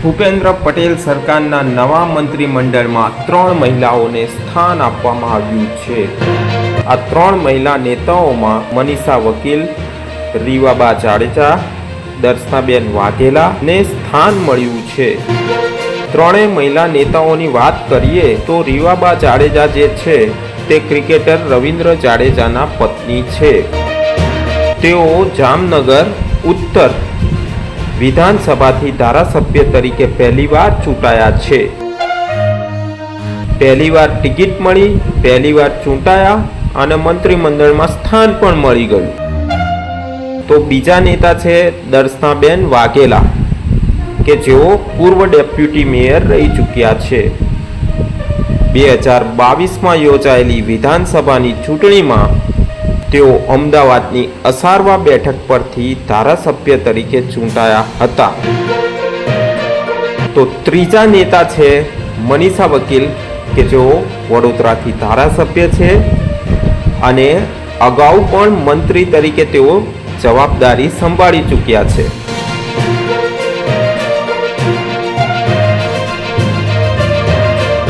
ભૂપેન્દ્ર પટેલ સરકારના નવા મંત્રીમંડળમાં 3 મહિલાઓને સ્થાન આપવામાં આવ્યું છે। આ 3 મહિલા નેતાઓમાં મનીષા વકીલ, રીવાબા જાડેજા, દર્શનાબેન વાઘેલાને સ્થાન મળ્યું છે। ત્રણેય મહિલા નેતાઓની વાત કરીએ તો રીવાબા જાડેજા જે છે તે ક્રિકેટર રવિન્દ્ર જાડેજાના પત્ની છે। તેઓ જામનગર ઉત્તર વિધાનસભાથી ધારાસભ્ય તરીકે પહેલીવાર ચૂંટાયા છે। પહેલીવાર ટિકિટ મળી, પહેલીવાર ચૂંટાયા અને મંત્રીમંડળમાં સ્થાન પણ મળી ગયું। તો બીજા નેતા છે દર્શનાબેન વાઘેલા કે જેઓ પૂર્વ ડેપ્યુટી મેયર રહી ચૂક્યા છે। 2022માં યોજાયેલી વિધાનસભાની ચૂંટણીમાં તેઓ અમદાવાદની અસારવા બેઠક પરથી ધારાસભ્ય તરીકે ચૂંટાયા હતા। તો ત્રીજા નેતા છે મનીષા વકીલ કે જેઓ વડોદરાથી ધારાસભ્ય છે અને અગાઉ પણ મંત્રી તરીકે તેઓ જવાબદારી સંભાળી ચૂક્યા છે।